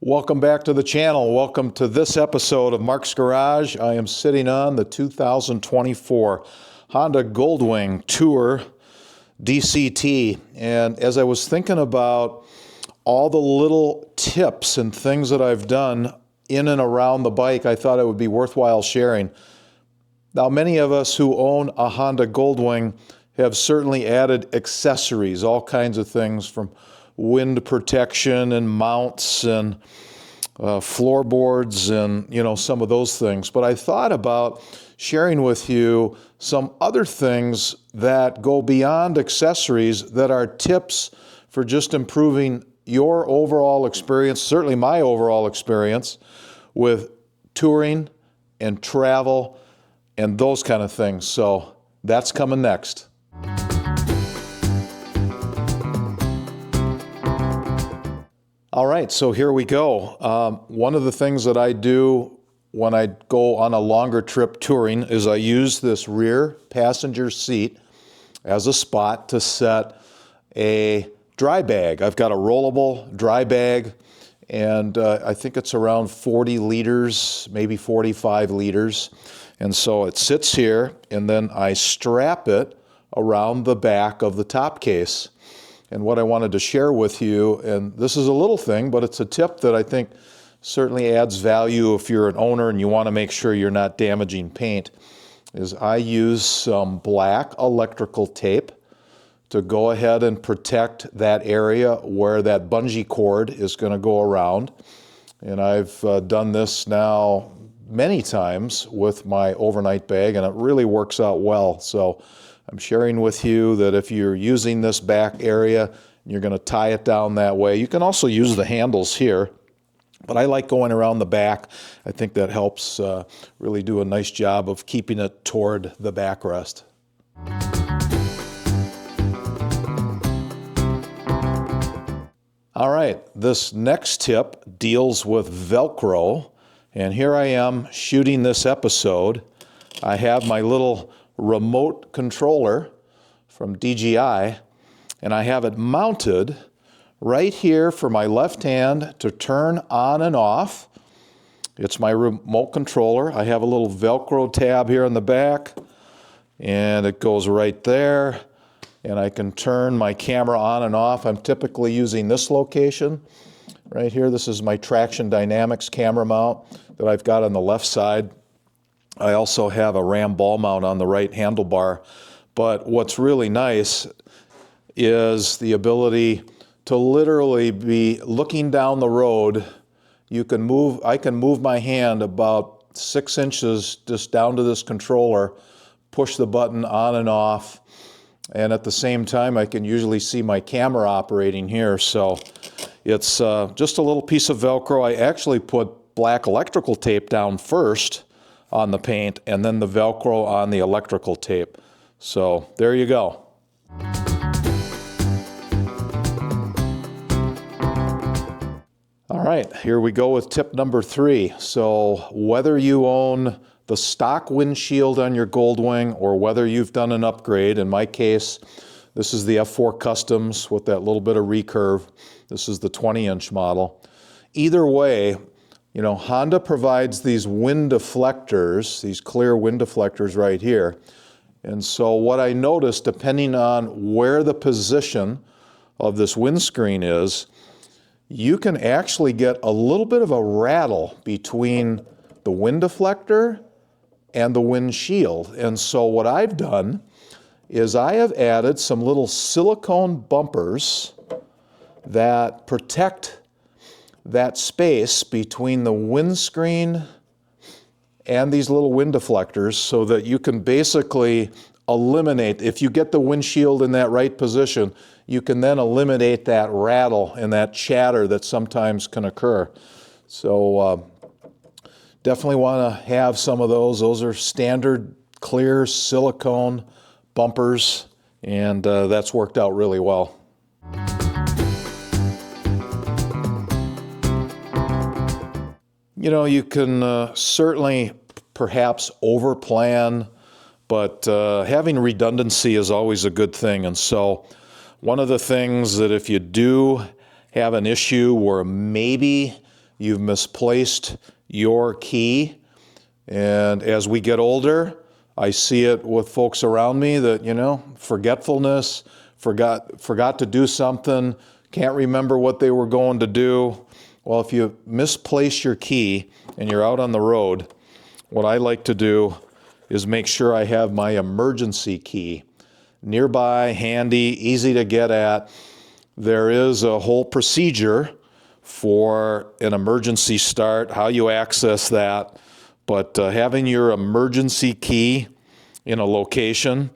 Welcome back to the channel. Welcome to this episode of Mark's Garage. I am sitting on the 2024 Honda Goldwing Tour DCT. And as I was thinking about all the little tips and things that I've done in and around the bike, I thought it would be worthwhile sharing. Now, many of us who own a Honda Goldwing have certainly added accessories, all kinds of things from wind protection and mounts and floorboards and, some of those things. But I thought about sharing with you some other things that go beyond accessories that are tips for just improving your overall experience, certainly my overall experience with touring and travel and those kind of things. So that's coming next. All right, so here we go. One of the things that I do when I go on a longer trip touring is I use this rear passenger seat as a spot to set a dry bag. I've got a rollable dry bag, and I think it's around 40 liters, maybe 45 liters. And so it sits here, and then I strap it around the back of the top case. And what I wanted to share with you, and this is a little thing, but it's a tip that I think certainly adds value if you're an owner and you want to make sure you're not damaging paint, is I use some black electrical tape to go ahead and protect that area where that bungee cord is going to go around. And I've done this now many times with my overnight bag, and it really works out well. So I'm sharing with you that if you're using this back area, and you're going to tie it down that way. You can also use the handles here, but I like going around the back. I think that helps really do a nice job of keeping it toward the backrest. All right, this next tip deals with Velcro, and here I am shooting this episode. I have my little remote controller from DJI, and I have it mounted right here for my left hand to turn on and off. It's my remote controller. I have a little Velcro tab here in the back, and it goes right there, and I can turn my camera on and off. I'm typically using this location right here. This is my Traction Dynamics camera mount that I've got on the left side. I also have a Ram ball mount on the right handlebar, but what's really nice is the ability to literally be looking down the road. I can move my hand about 6 inches just down to this controller, push the button on and off, and at the same time I can usually see my camera operating here. So it's just a little piece of Velcro. I actually put black electrical tape down first on the paint, and then the Velcro on the electrical tape. So there you go. All right, here we go with tip number 3. So whether you own the stock windshield on your Goldwing or whether you've done an upgrade, in my case, this is the F4 Customs with that little bit of recurve. This is the 20-inch model. Either way, Honda provides these wind deflectors, these clear wind deflectors right here. And so what I noticed, depending on where the position of this windscreen is, you can actually get a little bit of a rattle between the wind deflector and the windshield. And so what I've done is I have added some little silicone bumpers that protect that space between the windscreen and these little wind deflectors so that you can basically eliminate, if you get the windshield in that right position, you can then eliminate that rattle and that chatter that sometimes can occur. So definitely want to have some of those. Those are standard clear silicone bumpers, and that's worked out really well. You can certainly perhaps overplan, but having redundancy is always a good thing. And so one of the things that if you do have an issue where maybe you've misplaced your key. And as we get older, I see it with folks around me that, forgetfulness, forgot to do something, can't remember what they were going to do. Well, if you misplace your key and you're out on the road, what I like to do is make sure I have my emergency key nearby, handy, easy to get at. There is a whole procedure for an emergency start, how you access that. But having your emergency key in a location,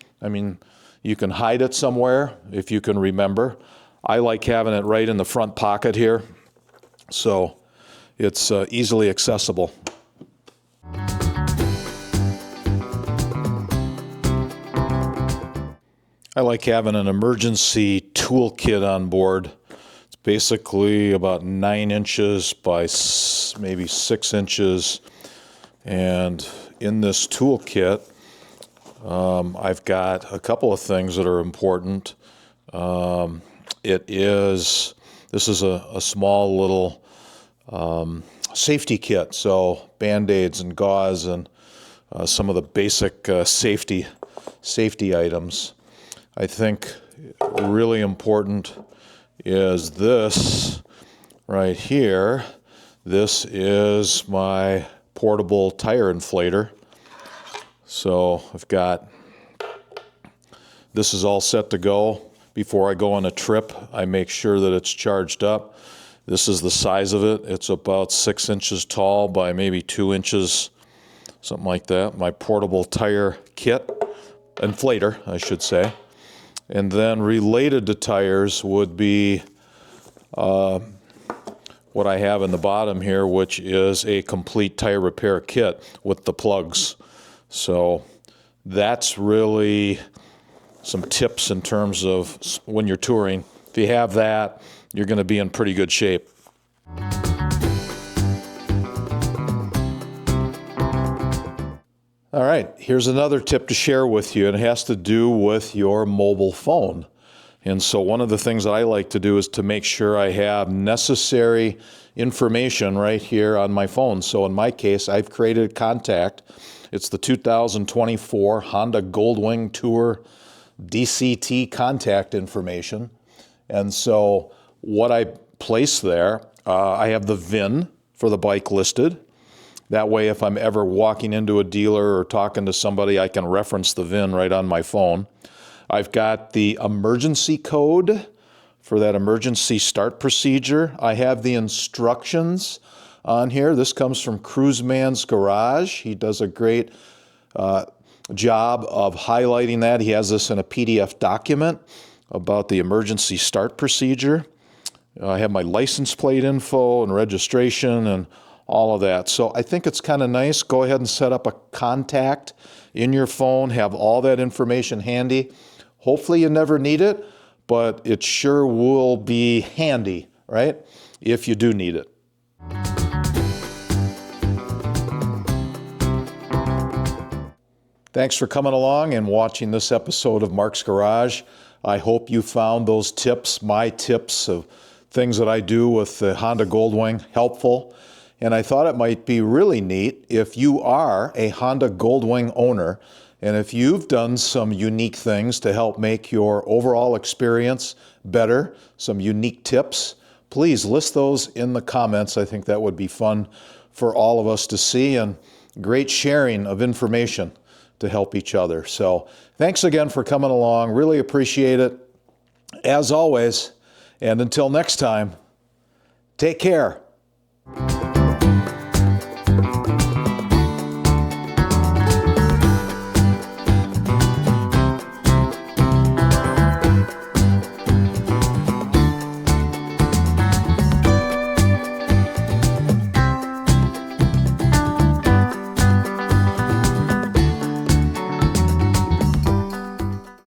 you can hide it somewhere if you can remember. I like having it right in the front pocket here, so it's easily accessible. I like having an emergency toolkit on board. It's basically about 9 inches by maybe 6 inches. And in this toolkit, I've got a couple of things that are important. This is a small little safety kit, so Band-Aids and gauze and some of the basic safety items. I think really important is this right here. This is my portable tire inflator. So this is all set to go. Before I go on a trip, I make sure that it's charged up. This is the size of it. It's about 6 inches tall by maybe 2 inches, something like that. My portable tire kit, inflator, I should say. And then related to tires would be what I have in the bottom here, which is a complete tire repair kit with the plugs. So that's really some tips in terms of when you're touring. If you have that, you're going to be in pretty good shape. All right, here's another tip to share with you, and it has to do with your mobile phone. And so one of the things that I like to do is to make sure I have necessary information right here on my phone. So in my case, I've created a contact. It's the 2024 Honda Goldwing Tour DCT contact information. And so what I place there, I have the VIN for the bike listed. That way, if I'm ever walking into a dealer or talking to somebody, I can reference the VIN right on my phone. I've got the emergency code for that emergency start procedure. I have the instructions on here. This comes from Cruiseman's Garage. He does a great job of highlighting that. He has this in a PDF document about the emergency start procedure. I have my license plate info and registration and all of that. So I think it's kind of nice. Go ahead and set up a contact in your phone, have all that information handy. Hopefully you never need it, but it sure will be handy, right? If you do need it. Thanks for coming along and watching this episode of Mark's Garage. I hope you found those tips, my tips of things that I do with the Honda Goldwing, helpful. And I thought it might be really neat if you are a Honda Goldwing owner and if you've done some unique things to help make your overall experience better, some unique tips, please list those in the comments. I think that would be fun for all of us to see, and great sharing of information to help each other. So thanks again for coming along. Really appreciate it, as always. And until next time, take care.